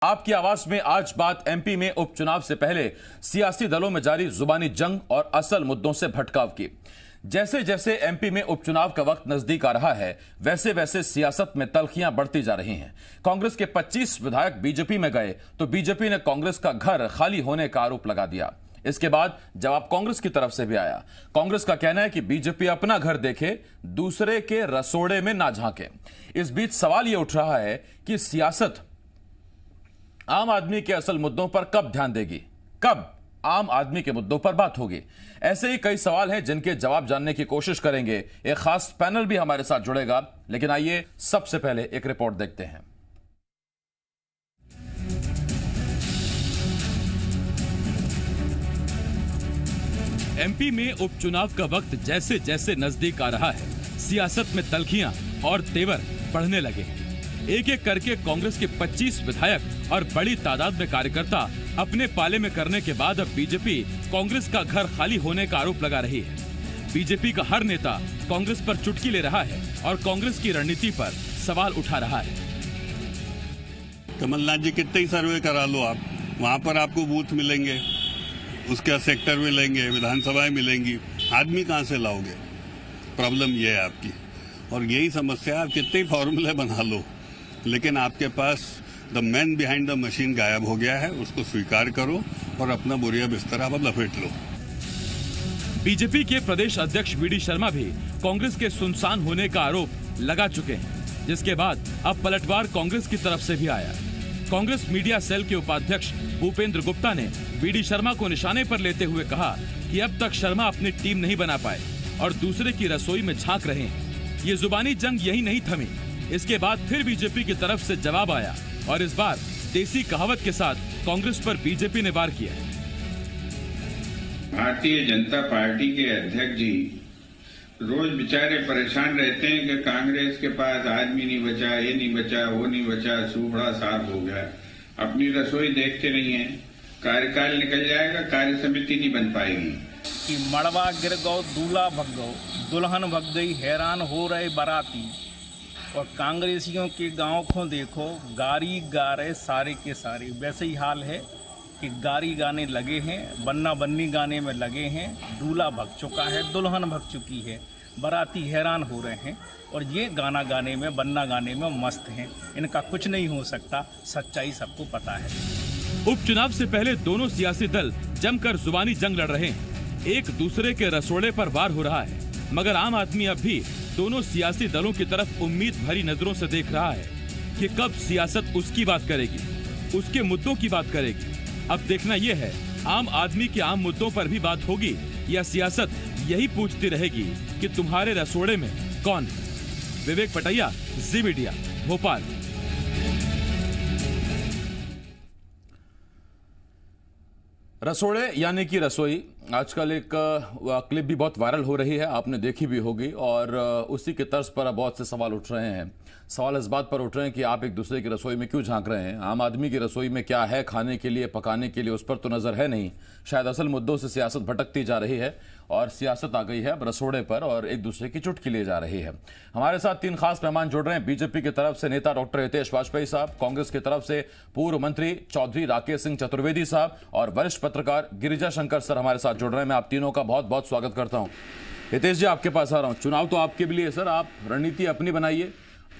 आपकी आवाज में आज बात एमपी में उपचुनाव से पहले सियासी दलों में जारी जुबानी जंग और असल मुद्दों से भटकाव की। जैसे जैसे एमपी में उपचुनाव का वक्त नजदीक आ रहा है, वैसे वैसे सियासत में तल्खियां बढ़ती जा रही हैं। कांग्रेस के 25 विधायक बीजेपी में गए तो बीजेपी ने कांग्रेस का घर खाली होने का आरोप लगा दिया। इसके बाद जवाब कांग्रेस की तरफ से भी आया। कांग्रेस का कहना है कि बीजेपी अपना घर देखे, दूसरे के रसोड़े में ना झांके। इस बीच सवाल यह उठ रहा है कि सियासत आम आदमी के असल मुद्दों पर कब ध्यान देगी, कब आम आदमी के मुद्दों पर बात होगी। ऐसे ही कई सवाल हैं जिनके जवाब जानने की कोशिश करेंगे। एक खास पैनल भी हमारे साथ जुड़ेगा, लेकिन आइए सबसे पहले एक रिपोर्ट देखते हैं। एमपी में उपचुनाव का वक्त जैसे जैसे नजदीक आ रहा है, सियासत में तल्खियां और तेवर बढ़ने लगे हैं। एक एक करके कांग्रेस के 25 विधायक और बड़ी तादाद में कार्यकर्ता अपने पाले में करने के बाद अब बीजेपी कांग्रेस का घर खाली होने का आरोप लगा रही है। बीजेपी का हर नेता कांग्रेस पर चुटकी ले रहा है और कांग्रेस की रणनीति पर सवाल उठा रहा है। कमलनाथ जी, कितने ही सर्वे करा लो आप, वहाँ पर आपको बूथ मिलेंगे, उसके सेक्टर मिलेंगे, विधानसभाएं मिलेंगी, आदमी कहाँ से लाओगे? प्रॉब्लम ये है आपकी। और यही समस्या, आप कितने ही फॉर्मूले बना लो, लेकिन आपके पास the man behind the machine गायब हो गया है। उसको स्वीकार करो और अपना बोरिया बिस्तर आप लपेट लो। बीजेपी के प्रदेश अध्यक्ष वी डी शर्मा भी कांग्रेस के सुनसान होने का आरोप लगा चुके हैं, जिसके बाद अब पलटवार कांग्रेस की तरफ से भी आया। कांग्रेस मीडिया सेल के उपाध्यक्ष भूपेंद्र गुप्ता ने वी डी शर्मा को निशाने पर लेते हुए कहा कि अब तक शर्मा अपनी टीम नहीं बना पाए और दूसरे की रसोई में झांक रहे हैं। ये जुबानी जंग यही नहीं थमी। इसके बाद फिर बीजेपी की तरफ से जवाब आया और इस बार देसी कहावत के साथ कांग्रेस पर बीजेपी ने वार किया। भारतीय जनता पार्टी के अध्यक्ष जी रोज बेचारे परेशान रहते हैं कि कांग्रेस के पास आदमी नहीं बचा, ये नहीं बचा, वो नहीं बचा, सूबड़ा साफ हो गया। अपनी रसोई देखते नहीं है। कार्यकाल निकल जाएगा, कार्य समिति नहीं बन पाएगी। कि मड़वा गिर गो, दूल्हा भग गो, दुल्हन भग गई, हैरान हो रहे बाराती। और कांग्रेसियों के गांव को देखो, गारी गा रहे सारे के सारे। वैसे ही हाल है कि गारी गाने लगे हैं, बन्ना बन्नी गाने में लगे हैं। दूल्हा भग चुका है, दुल्हन भग चुकी है, बाराती हैरान हो रहे हैं और ये गाना गाने में, बन्ना गाने में मस्त हैं। इनका कुछ नहीं हो सकता, सच्चाई सबको पता है। उपचुनाव से पहले दोनों सियासी दल जमकर जुबानी जंग लड़ रहे हैं, एक दूसरे के रसोड़े पर वार हो रहा है। मगर आम आदमी अब भी दोनों सियासी दलों की तरफ उम्मीद भरी नजरों से देख रहा है कि कब सियासत उसकी बात करेगी, उसके मुद्दों की बात करेगी। अब देखना यह है, आम आदमी के आम मुद्दों पर भी बात होगी या सियासत यही पूछती रहेगी कि तुम्हारे रसोड़े में कौन है। विवेक पटैया, जी मीडिया, भोपाल। रसोड़े यानी कि रसोई, आजकल एक क्लिप भी बहुत वायरल हो रही है, आपने देखी भी होगी, और उसी के तर्ज पर बहुत से सवाल उठ रहे हैं। सवाल इस बात पर उठ रहे हैं कि आप एक दूसरे की रसोई में क्यों झांक रहे हैं। आम आदमी की रसोई में क्या है खाने के लिए, पकाने के लिए, उस पर तो नजर है नहीं। शायद असल मुद्दों से सियासत भटकती जा रही है और सियासत आ गई है अब रसोड़े पर और एक दूसरे की चुटकी ले जा रही है। हमारे साथ 3 खास मेहमान जुड़ रहे हैं। बीजेपी की तरफ से नेता डॉक्टर हितेश वाजपेयी साहब, कांग्रेस की तरफ से पूर्व मंत्री चौधरी राकेश सिंह चतुर्वेदी साहब और वरिष्ठ पत्रकार गिरिजा शंकर सर हमारे साथ जुड़ रहे हैं। मैं आप तीनों का बहुत बहुत स्वागत करता हूं। हितेश जी, आपके पास आ रहा हूं। चुनाव तो आपके भी लिए सर, आप रणनीति अपनी बनाइए।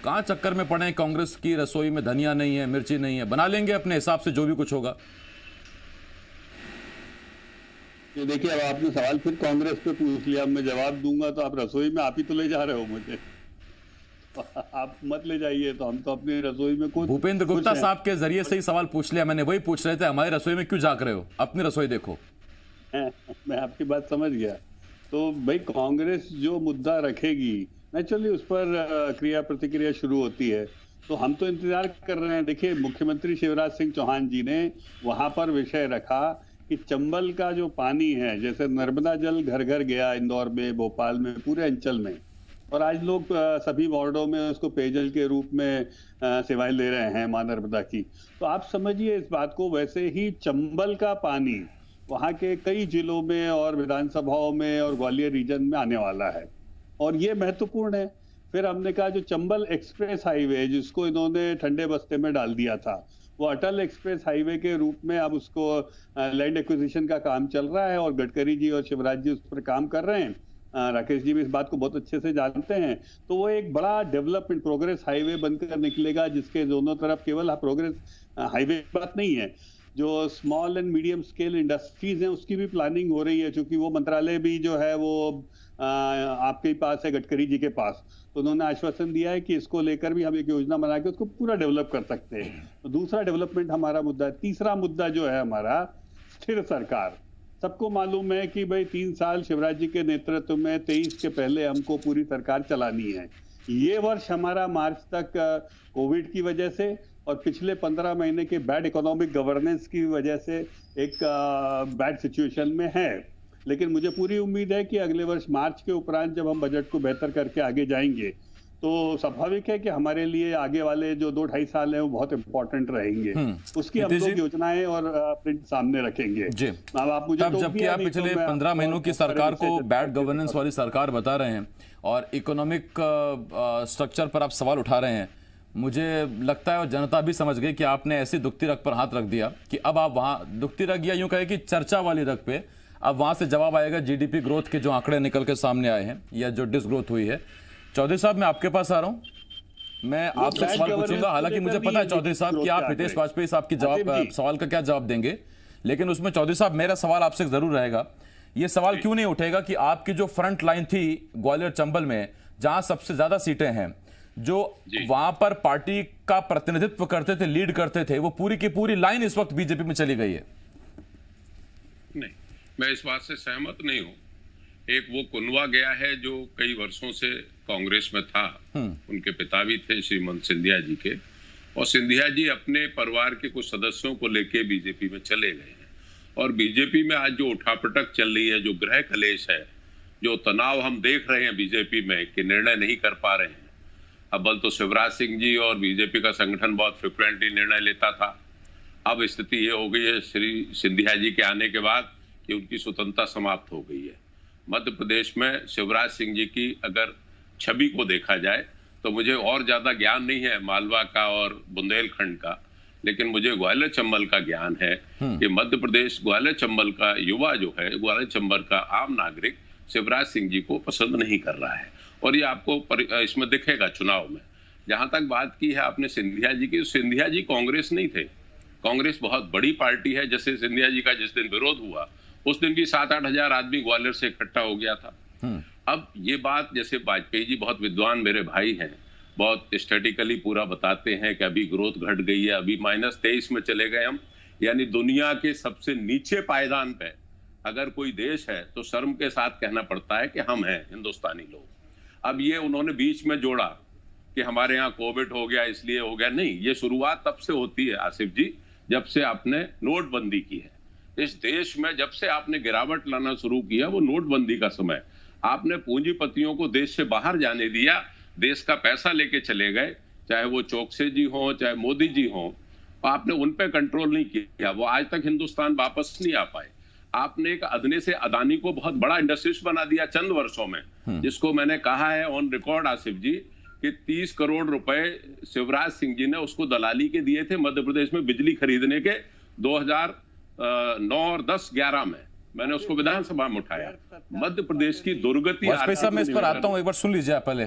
कहां चक्कर में पड़े, कांग्रेस की रसोई में धनिया नहीं है, मिर्ची नहीं है, बना लेंगे अपने हिसाब से जो भी कुछ होगा। ये देखिए, अब आपने सवाल फिर कांग्रेस पे पूछ लिया, मैं जवाब दूंगा तो आप रसोई में आप ही तो ले जा रहे हो मुझे। आप मत ले जाइए, तो हम तो अपनी रसोई में कुछ। भूपेंद्र गुप्ता साहब के जरिए से ही सवाल पूछ लिया मैंने, वही पूछ रहे थे हमारी रसोई में क्यों झांक रहे हो, अपनी रसोई देखो। मैं आपकी बात समझ गया। तो भाई, कांग्रेस जो मुद्दा रखेगी नेचुरली उस पर क्रिया प्रतिक्रिया शुरू होती है। तो हम तो इंतजार कर रहे हैं। देखिए, मुख्यमंत्री शिवराज सिंह चौहान जी ने वहां पर विषय रखा कि चंबल का जो पानी है, जैसे नर्मदा जल घर घर गया इंदौर में, भोपाल में, पूरे अंचल में, और आज लोग सभी वार्डों में उसको पेयजल के रूप में सेवाएं ले रहे हैं मां नर्मदा की। तो आप समझिए इस बात को। वैसे ही चंबल का पानी वहां के कई जिलों में और विधानसभाओं में और ग्वालियर रीजन में आने वाला है और ये महत्वपूर्ण है। फिर हमने कहा जो चंबल एक्सप्रेस हाईवे जिसको इन्होंने ठंडे बस्ते में डाल दिया था, वो अटल एक्सप्रेस हाईवे के रूप में अब उसको लैंड एक्विजिशन का काम चल रहा है और गडकरी जी और शिवराज जी उस पर काम कर रहे हैं। राकेश जी भी इस बात को बहुत अच्छे से जानते हैं। तो वो एक बड़ा डेवलपमेंट प्रोग्रेस हाईवे बनकर निकलेगा, जिसके दोनों तरफ केवल प्रोग्रेस हाईवे की बात नहीं है, जो small and medium scale industries हैं उसकी भी प्लानिंग हो रही है, क्योंकि वो मंत्रालय भी जो है वो आपके पास है, गडकरी जी के पास। तो उन्होंने आश्वासन दिया है कि इसको लेकर भी हम एक योजना बना के उसको पूरा डेवलप कर सकते हैं। तो दूसरा डेवलपमेंट हमारा मुद्दा है। तीसरा मुद्दा जो है हमारा स्थिर सरकार। सबको मालूम है कि भाई 3 साल शिवराज जी के नेतृत्व में 23 के पहले हमको पूरी सरकार चलानी है। ये वर्ष हमारा मार्च तक कोविड की वजह से और पिछले 15 महीने के बैड इकोनॉमिक गवर्नेंस की वजह से एक बैड सिचुएशन में है। लेकिन मुझे पूरी उम्मीद है कि अगले वर्ष मार्च के उपरांत जब हम बजट को बेहतर करके आगे जाएंगे तो स्वाभाविक है कि हमारे लिए आगे वाले जो 2-2.5 साल हैं वो बहुत इंपॉर्टेंट रहेंगे। उसकी हम लोग योजनाएं और प्रिंट सामने रखेंगे। जी। अब आप मुझे तब जबकि आप पिछले 15 महीनों की सरकार को बैड गवर्नेंस वाली सरकार बता रहे हैं और इकोनॉमिक स्ट्रक्चर पर आप सवाल उठा रहे हैं, मुझे लगता है और जनता भी समझ गई कि आपने ऐसी दुखती रग पर हाथ रख दिया कि अब आप वहां दुखती रग या यूं कहे कि चर्चा वाली रग पे अब वहां से जवाब आएगा। जीडीपी ग्रोथ के जो आंकड़े निकल के सामने आए हैं या जो डिसग्रोथ हुई है। चौधरी साहब, मैं आपके पास आ रहा हूं, मैं आपसे सवाल पूछूंगा। हालांकि मुझे पता है चौधरी साहब कि आप हितेश वाजपेयी साहब की सवाल का क्या जवाब देंगे, लेकिन उसमें चौधरी साहब मेरा सवाल आपसे जरूर रहेगा। ये सवाल क्यों नहीं उठेगा कि आपकी जो फ्रंट लाइन थी ग्वालियर चंबल में, जहां सबसे ज्यादा सीटें हैं, जो वहां पर पार्टी का प्रतिनिधित्व करते थे, लीड करते थे, वो पूरी की पूरी लाइन इस वक्त बीजेपी में चली गई है। नहीं, मैं इस बात से सहमत नहीं हूं। एक वो कुनवा गया है जो कई वर्षों से कांग्रेस में था, उनके पिता भी थे श्रीमंत सिंधिया जी के, और सिंधिया जी अपने परिवार के कुछ सदस्यों को लेके बीजेपी में चले गए हैं। और बीजेपी में आज जो उठापटक चल रही है, जो गृह कलेश है, जो तनाव हम देख रहे हैं बीजेपी में कि निर्णय नहीं कर पा रहे हैं। अव्वल तो शिवराज सिंह जी और बीजेपी का संगठन बहुत फ्रिक्वेंटली निर्णय लेता था। अब स्थिति ये हो गई है श्री सिंधिया जी के आने के बाद कि उनकी स्वतंत्रता समाप्त हो गई है। मध्य प्रदेश में शिवराज सिंह जी की अगर छवि को देखा जाए तो मुझे और ज्यादा ज्ञान नहीं है मालवा का और बुंदेलखंड का, लेकिन मुझे ग्वालियर चंबल का ज्ञान है कि मध्य प्रदेश ग्वालियर चंबल का युवा जो है, ग्वालियर चंबल का आम नागरिक शिवराज सिंह जी को पसंद नहीं कर रहा है। और ये आपको इसमें दिखेगा चुनाव में। जहां तक बात की है आपने सिंधिया जी की, सिंधिया जी कांग्रेस नहीं थे। कांग्रेस बहुत बड़ी पार्टी है। जैसे सिंधिया जी का जिस दिन विरोध हुआ उस दिन भी 7-8 हजार आदमी ग्वालियर से इकट्ठा हो गया था। अब ये बात, जैसे वाजपेयी जी बहुत विद्वान मेरे भाई हैं, बहुत स्टैटिकली पूरा बताते हैं कि अभी ग्रोथ घट गई है, अभी -23 में चले गए हम, यानी दुनिया के सबसे नीचे पायदान पे अगर कोई देश है तो शर्म के साथ कहना पड़ता है कि हम हैं हिंदुस्तानी लोग। अब ये उन्होंने बीच में जोड़ा कि हमारे यहाँ कोविड हो गया इसलिए हो गया, नहीं, ये शुरुआत तब से होती है आसिफ जी जब से आपने नोटबंदी की है। इस देश में जब से आपने गिरावट लाना शुरू किया वो नोटबंदी का समय, आपने पूंजीपतियों को देश से बाहर जाने दिया, देश का पैसा लेके चले गए, चाहे वो चौकसे जी हो चाहे मोदी जी हो, आपने उन पे कंट्रोल नहीं किया, वो आज तक हिंदुस्तान वापस नहीं आ पाए। आपने एक अदने से अदानी को बहुत बड़ा इंडस्ट्रिस्ट बना दिया चंद वर्षों में, जिसको मैंने कहा है ऑन रिकॉर्ड आसिफ जी कि 30 करोड़ रुपए शिवराज सिंह जी ने उसको दलाली के दिए थे मध्य प्रदेश में बिजली खरीदने के 2009 और 10-11 में। मैंने उसको विधानसभा में उठाया। मध्य प्रदेश की दुर्गति। वाजपेयी साहब, मैं इस पर आता हूं, एक बार सुन लीजिए आप पहले।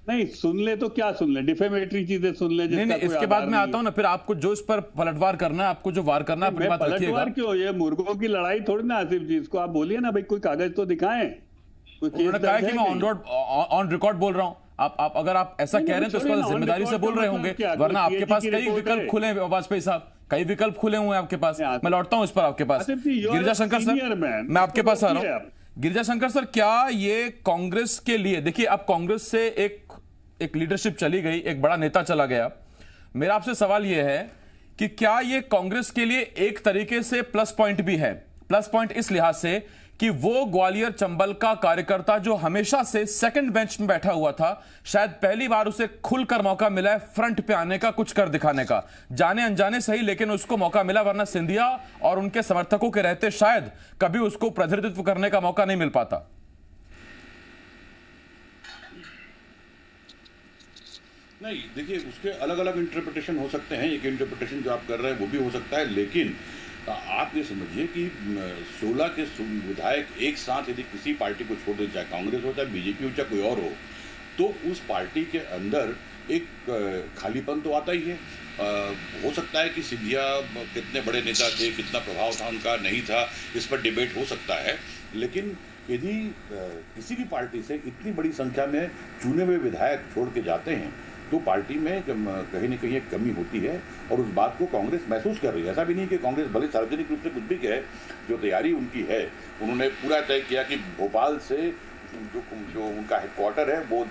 नहीं सुन ले तो क्या सुन ले, डिफेमेटरी चीजें सुन ले। नहीं, इसके बाद मैं आता हूं ना, फिर आपको जो इस पर पलटवार करना है, आपको जो वार करना है अपनी बात रखिएगा। पलटवार क्यों, ये मुर्गों की लड़ाई थोड़ी ना आसिफ जी, इसको आप बोलिए ना भाई, कोई कागज तो दिखाएं। उन्होंने कहा कि मैं ऑन रिकॉर्ड बोल रहा हूं। आप अगर आप ऐसा कह रहे हैं तो इसको जिम्मेदारी से बोल रहे होंगे, वरना आपके पास कई विकल्प खुले हैं वाजपेयी साहब, कई विकल्प खुले हुए हैं आपके पास। मैं लौटता हूं इस पर आपके पास। गिरिजा शंकर सर, मैं आपके पास आ रहा हूं। गिरिजा शंकर सर, क्या ये कांग्रेस के लिए, देखिए अब कांग्रेस से एक लीडरशिप चली गई, एक बड़ा नेता चला गया, मेरा आपसे सवाल यह है कि क्या ये कांग्रेस के लिए एक तरीके से प्लस पॉइंट भी है? प्लस पॉइंट इस लिहाज से कि वो ग्वालियर चंबल का कार्यकर्ता जो हमेशा से सेकंड बेंच में बैठा हुआ था, शायद पहली बार उसे खुलकर मौका मिला है फ्रंट पे आने का, कुछ कर दिखाने का, जाने अनजाने सही, लेकिन उसको मौका मिला, वरना सिंधिया और उनके समर्थकों के रहते शायद कभी उसको प्रतिनिधित्व करने का मौका नहीं मिल पाता। नहीं, देखिए उसके अलग अलग इंटरप्रिटेशन हो सकते हैं। एक इंटरप्रिटेशन जो आप कर रहे हैं वो भी हो सकता है, लेकिन आप ये समझिए कि 16 के विधायक एक साथ यदि किसी पार्टी को छोड़ दे, चाहे कांग्रेस हो, चाहे बीजेपी हो, चाहे कोई और हो, तो उस पार्टी के अंदर एक खालीपन तो आता ही है। हो सकता है कि सिंधिया कितने बड़े नेता थे, कितना प्रभाव था उनका, नहीं था, इस पर डिबेट हो सकता है। लेकिन यदि किसी भी पार्टी से इतनी बड़ी संख्या में चुने हुए विधायक छोड़ के जाते हैं तो पार्टी में कहीं न कहीं एक कमी होती है, और उस बात को कांग्रेस महसूस कर रही है। ऐसा भी नहीं कि कांग्रेस भले सार्वजनिक रूप से कुछ भी कहे, जो तैयारी उनकी है, उन्होंने पूरा तय किया कि भोपाल से जो उनका हेडक्वार्टर है वो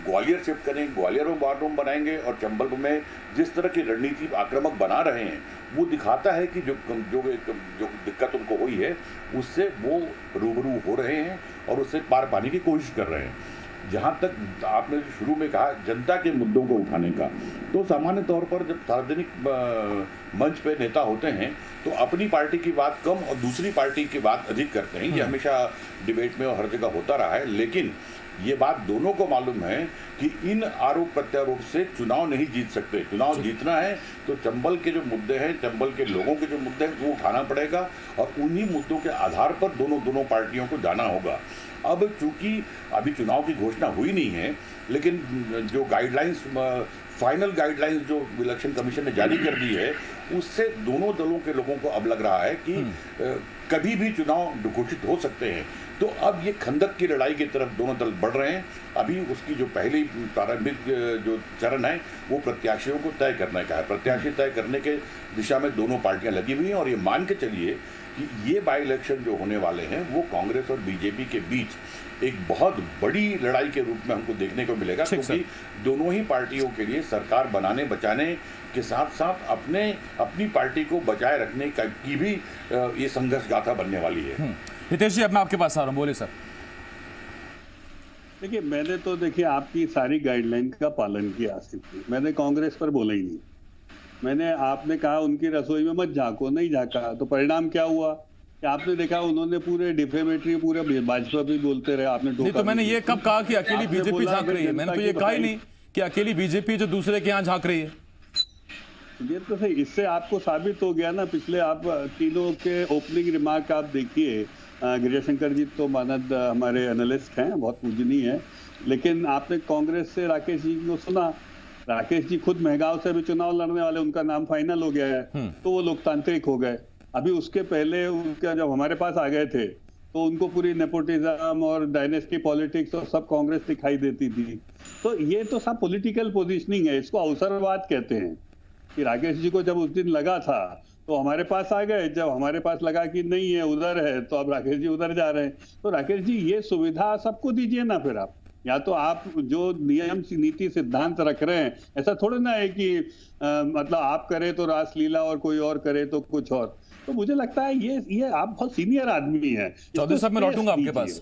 ग्वालियर शिफ्ट करेंगे, ग्वालियर में वार रूम बनाएंगे, और चंबल में जिस तरह की रणनीति आक्रामक बना रहे हैं वो दिखाता है कि जो दिक्कत उनको हुई है उससे वो रूबरू हो रहे हैं और उससे पार पाने की कोशिश कर रहे हैं। जहाँ तक आपने शुरू में कहा जनता के मुद्दों को उठाने का, तो सामान्य तौर पर जब सार्वजनिक मंच पे नेता होते हैं तो अपनी पार्टी की बात कम और दूसरी पार्टी की बात अधिक करते हैं। ये हमेशा डिबेट में और हर जगह होता रहा है, लेकिन ये बात दोनों को मालूम है कि इन आरोप प्रत्यारोप से चुनाव नहीं जीत सकते। चुनाव जीतना है तो चंबल के जो मुद्दे हैं, चंबल के लोगों के जो मुद्दे हैं वो उठाना पड़ेगा, और उन्हीं मुद्दों के आधार पर दोनों पार्टियों को जाना होगा। अब चूंकि अभी चुनाव की घोषणा हुई नहीं है, लेकिन जो गाइडलाइंस, फाइनल गाइडलाइंस जो इलेक्शन कमीशन ने जारी कर दी है, उससे दोनों दलों के लोगों को अब लग रहा है कि कभी भी चुनाव घोषित हो सकते हैं। तो अब ये खंदक की लड़ाई की तरफ दोनों दल बढ़ रहे हैं। अभी उसकी जो पहली प्रारंभिक जो चरण है वो प्रत्याशियों को तय करने का है। प्रत्याशी तय करने के दिशा में दोनों पार्टियां लगी हुई हैं, और ये मान के चलिए कि ये बाई इलेक्शन जो होने वाले हैं वो कांग्रेस और बीजेपी के बीच एक बहुत बड़ी लड़ाई के रूप में हमको देखने को मिलेगा, क्योंकि दोनों ही पार्टियों के लिए सरकार बनाने बचाने के साथ साथ अपनी पार्टी को बचाए रखने की भी ये संघर्ष गाथा बनने वाली है। हितेश जी, अब मैं आपके पास आ रहा हूँ, बोले सर। देखिए, मैंने तो आपकी सारी गाइडलाइन का पालन किया आसिफ जी। मैंने कांग्रेस पर बोला ही नहीं। मैंने, आपने कहा उनकी रसोई में मत झांको, नहीं झांका, तो परिणाम क्या हुआ कि आपने देखा उन्होंने पूरे डिफेमेटरी, पूरे भाजपा भी बोलते रहे, आपने नहीं, तो मैंने ये कब कहा कि अकेली बीजेपी झांक रही है? मैंने तो ये कहा ही नहीं कि अकेली बीजेपी जो दूसरे के यहाँ झांक रही है। ये तो सही, इससे आपको साबित हो गया ना। पिछले आप तीनों के ओपनिंग रिमार्क आप देखिए, गिरिजाशंकर जी तो मानद हमारे एनालिस्ट हैं, बहुत पूजनीय है, लेकिन आपने कांग्रेस से राकेश जी को सुना। राकेश जी खुद महगांव से भी चुनाव लड़ने वाले, उनका नाम फाइनल हो गया है, तो वो लोकतांत्रिक हो गए। अभी उसके पहले उनका जब हमारे पास आ गए थे तो उनको पूरी नेपोटिज्म और डायनेस्टी पॉलिटिक्स और सब कांग्रेस दिखाई देती थी। तो ये तो सब पॉलिटिकल पोजीशनिंग है, इसको अवसरवाद कहते हैं। कि राकेश जी को जब उस दिन लगा था तो हमारे पास आ गए, जब हमारे पास लगा कि नहीं है, उधर है, तो अब राकेश जी उधर जा रहे हैं। तो राकेश जी, ये सुविधा सबको दीजिए ना। फिर आप, या तो आप जो नियम नीति सिद्धांत रख रहे हैं, ऐसा थोड़ा ना है कि मतलब आप करें तो रासलीला और कोई और करे तो कुछ और। तो मुझे लगता है ये आप बहुत सीनियर आदमी हैं। चौधरी साहब, मैं लौटूंगा आपके पास।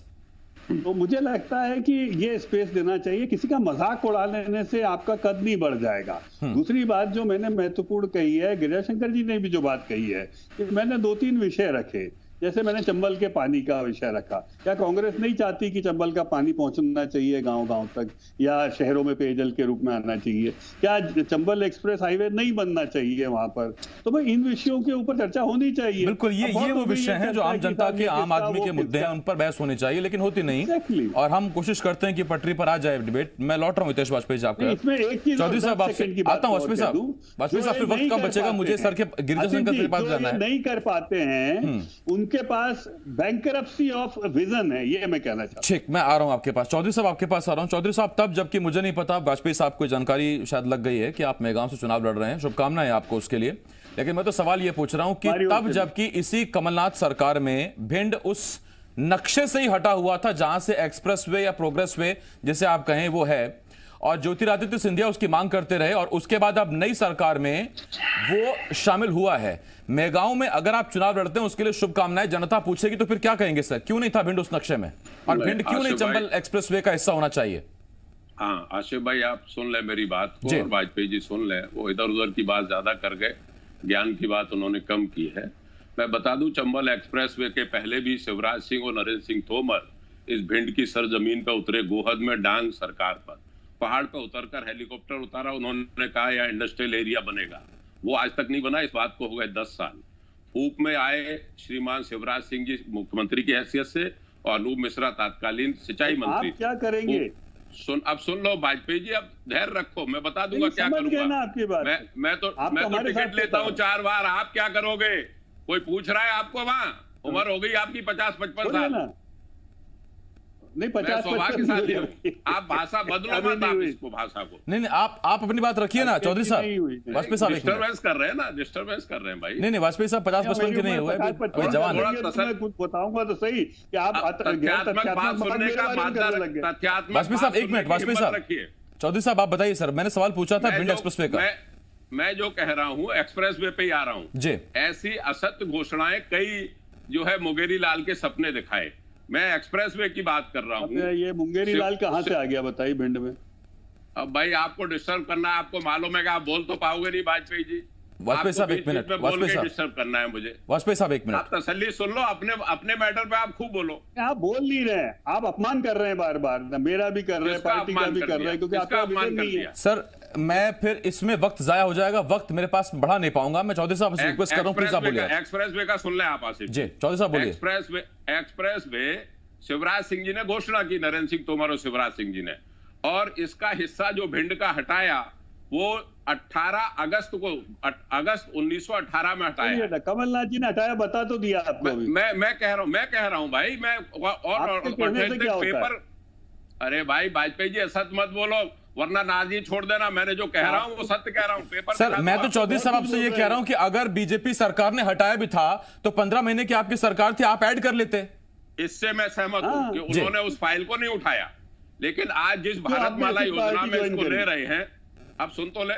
तो मुझे लगता है कि ये स्पेस देना चाहिए। किसी का मजाक उड़ा लेने से आपका कद नहीं बढ़ जाएगा। दूसरी बात जो मैंने महत्वपूर्ण कही है, गिरिजाशंकर जी ने भी जो बात कही है, कि मैंने 2-3 विषय रखे। जैसे मैंने चंबल के पानी का विषय रखा। क्या कांग्रेस नहीं चाहती कि चंबल का पानी पहुंचना चाहिए गांव-गांव तक, या शहरों में पेयजल के रूप में आना चाहिए? क्या चंबल एक्सप्रेस हाईवे नहीं बनना चाहिए वहां पर? तो भाई इन विषयों के ऊपर चर्चा होनी चाहिए। बिल्कुल, ये वो विषय हैं जो आम जनता के, आम आदमी के मुद्दे हैं, उन पर बहस होनी चाहिए, लेकिन होती नहीं। और हम कोशिश करते हैं कि पटरी पर आ जाए डिबेट। मैं लौट रहा हूँ हितेश वाजपेयी साहब का। चौधरी साहब, आपसे आता हूँ। वाजपेयी साहब, फिर वक्त कम बचेगा, मुझे सर के गिरिजाशंकर से बात करना है। नहीं कर पाते हैं, उनके पास बैंकरप्सी ऑफ विजन है, ये मैं कहना चाहता हूं। ठीक, मैं आ रहा हूं आपके पास। चौधरी साहब, आपके पास आ रहा हूं। चौधरी साहब, तब जबकि मुझे नहीं पता, वाजपेयी साहब को जानकारी शायद लग गई है कि आप मेगांव से चुनाव लड़ रहे हैं, शुभकामनाएं आपको उसके लिए। लेकिन मैं तो सवाल ये पूछ रहा हूं कि तब जबकि इसी कमलनाथ सरकार में भिंड उस नक्शे से ही हटा हुआ था जहां से एक्सप्रेसवे या प्रोग्रेस वे जिसे आप कहें वो है, और ज्योतिरादित्य सिंधिया उसकी मांग करते रहे, और उसके बाद अब नई सरकार में वो शामिल हुआ है। मेगांव में अगर आप चुनाव लड़ते हैं, उसके लिए शुभकामनाएं। जनता पूछेगी तो फिर क्या कहेंगे सर? क्यों नहीं था भिंड उस नक्शे में, और भिंड क्यों नहीं चंबल एक्सप्रेसवे का हिस्सा होना चाहिए? हाँ आशिफ भाई, आप सुन ले मेरी बात को, और वाजपेयी जी सुन ले। वो इधर उधर की बात ज्यादा कर गए, ज्ञान की बात उन्होंने कम की है। मैं बता दूं, चंबल एक्सप्रेसवे के पहले भी शिवराज सिंह और नरेंद्र सिंह तोमर इस भिंड की सरजमीन पर उतरे, गोहद में डांग सरकार पर, पहाड़ पे उतरकर हेलीकॉप्टर उतारा, उन्होंने कहा यहाँ इंडस्ट्रियल एरिया बनेगा, वो आज तक नहीं बना। इस बात को हो गए 10 साल। फूक में आए श्रीमान शिवराज सिंह जी मुख्यमंत्री की हैसियत से और अनूप मिश्रा तत्कालीन सिंचाई मंत्री। आप क्या करेंगे? अब सुन लो वाजपेयी जी, अब धैर्य रखो, मैं बता दूंगा क्या करूंगा। ना आपकी बात मैं तो टिकट लेता हूँ 4 बार, आप क्या करोगे? कोई पूछ रहा है आपको? वहां उम्र हो गई आपकी 50-55 साल। नहीं 50-55 आप भाषा बदलो मत, आप इसको भाषा को। नहीं आप अपनी बात रखिए ना चौधरी साहब। वाजपेयी साहब डिस्टर्बेंस कर रहे हैं ना, डिस्टर्बेंस कर रहे हैं भाई। नहीं वाजपेयी साहब 50-55 के नहीं हुए, जवान कुछ बताऊंगा तो सही कि आप तथ्यात्मक बात सुनने का मादा, तथ्यात्मक। वाजपेयी साहब 1 मिनट, वाजपेयी साहब चौधरी साहब आप बताइए सर, मैंने सवाल पूछा था भिंड एक्सप्रेसवे का। मैं जो कह रहा हूँ एक्सप्रेसवे पे ही आ रहा हूँ जी। ऐसी असत्य घोषणाएं कई जो है मुंगेरी लाल के सपने दिखाए। मैं एक्सप्रेसवे की बात कर रहा हूँ। ये मुंगेरी लाल कहाँ से आ गया बताइए भिंड में? अब भाई आपको डिस्टर्ब करना है, आपको मालूम है कि आप बोल तो पाओगे नहीं वाजपेयी जी। वाजपेयी साहब 1 मिनट, वाजपेयी साहब डिस्टर्ब करना है मुझे। वाजपेयी साहब 1 मिनट, आप तसल्ली सुन लो, अपने मैटर पे आप खूब बोलो। आप बोल नहीं रहे हैं, आप अपमान कर रहे हैं बार बार, मेरा भी कर रहे हैं, पार्टी का भी कर रहे हैं, क्योंकि आपका अपमान नहीं है। सर मैं फिर इसमें वक्त जाया हो जाएगा, वक्त मेरे पास बढ़ा नहीं पाऊंगा। मैं चौधरी साहब से रिक्वेस्ट कर रहा हूं, प्लीज आप बोलिए। एक्सप्रेसवे का सुन लें आप आसिफ जी। चौधरी साहब बोलिए। एक्सप्रेसवे शिवराज सिंह जी ने घोषणा की, नरेंद्र सिंह तोमर और शिवराज सिंह जी ने, और इसका हिस्सा जो भिंड का हटाया वो 18 अगस्त 1918 में हटाया। कमलनाथ जी ने हटाया, बता तो दिया आपको। मैं कह रहा हूँ भाई, मैं और पेपर। अरे भाई वाजपेयी जी असत मत बोलो, वरना नाजी छोड़ देना। मैंने जो कह रहा हूँ वो सत्य कह रहा हूँ। पेपर सर मैं तो चौधरी साहब आपसे ये कह रहा हूँ कि अगर बीजेपी सरकार ने हटाया भी था तो 15 महीने की आपकी सरकार थी, आप ऐड कर लेते। इससे मैं सहमत हूं कि उन्होंने उस फाइल को नहीं उठाया, लेकिन आज जिस भारतमाला योजना में इसको ले रहे हैं, अब सुन तो ले,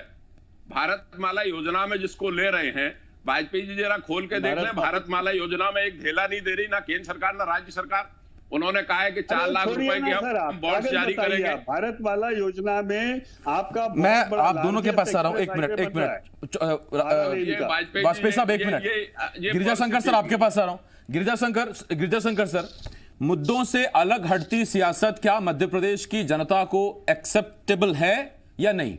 भारतमाला योजना में जिसको ले रहे हैं, वाजपेयी जी जरा खोल के देख लें, भारतमाला योजना में एक ढेला नहीं दे रही, ना केंद्र सरकार ना राज्य सरकार। उन्होंने कहा है कि 4 लाख रुपए की हम बॉन्ड्स जारी करेंगे। भारतमाला योजना में आपका मैं आप दोनों के पास आ रहा हूं। 1 मिनट वाजपेयी साहब 1 मिनट। गिरिजा शंकर सर आपके पास आ रहा हूं। गिरिजा शंकर सर, मुद्दों से अलग हटती सियासत क्या मध्य प्रदेश की जनता को एक्सेप्टेबल है या नहीं?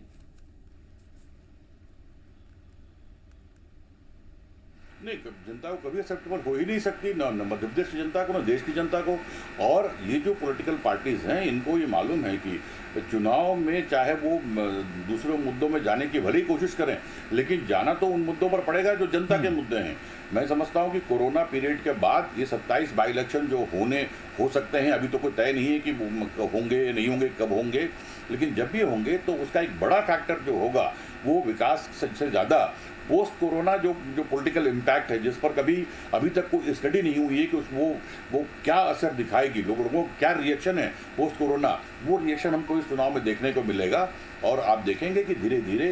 नहीं, जनता को कभी एक्सेप्टेबल हो ही नहीं सकती, ना मध्य प्रदेश की जनता को, ना देश की जनता को। और ये जो पॉलिटिकल पार्टीज हैं, इनको ये मालूम है कि चुनाव में चाहे वो दूसरे मुद्दों में जाने की भली कोशिश करें, लेकिन जाना तो उन मुद्दों पर पड़ेगा जो जनता के मुद्दे हैं। मैं समझता हूं कि कोरोना पीरियड के बाद ये 27 बाई इलेक्शन जो हो सकते हैं, अभी तो कोई तय नहीं है कि होंगे नहीं होंगे, कब होंगे, लेकिन जब भी होंगे तो उसका एक बड़ा फैक्टर जो होगा वो विकास से ज़्यादा पोस्ट कोरोना जो पॉलिटिकल इम्पैक्ट है, जिस पर कभी अभी तक कोई स्टडी नहीं हुई है कि वो क्या असर दिखाएगी, लोगों को क्या रिएक्शन है पोस्ट कोरोना, वो रिएक्शन हमको इस चुनाव में देखने को मिलेगा। और आप देखेंगे कि धीरे धीरे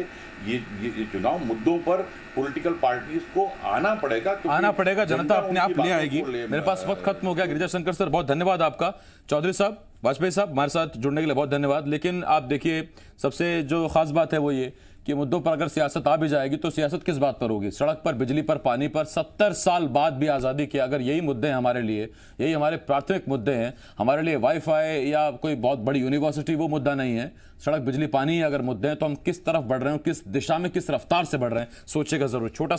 ये चुनाव मुद्दों पर पॉलिटिकल पार्टीज को आना पड़ेगा, जनता अपने आप ले आएगी। मेरे पास वक्त खत्म हो गया। गिरिजा शंकर सर बहुत धन्यवाद आपका। चौधरी साहब, वाजपेयी साहब, हमारे साथ जुड़ने के लिए बहुत धन्यवाद। लेकिन आप देखिए, सबसे जो खास बात है वो ये कि मुद्दों पर अगर सियासत आ भी जाएगी तो सियासत किस बात पर होगी? सड़क पर, बिजली पर, पानी पर। 70 साल बाद भी आज़ादी के अगर यही मुद्दे हैं हमारे लिए, यही हमारे प्राथमिक मुद्दे हैं, हमारे लिए वाईफाई या कोई बहुत बड़ी यूनिवर्सिटी वो मुद्दा नहीं है, सड़क, बिजली, पानी अगर मुद्दे हैं, तो हम किस तरफ बढ़ रहे हैं, किस दिशा में, किस रफ्तार से बढ़ रहे हैं, सोचेगा जरूर। छोटा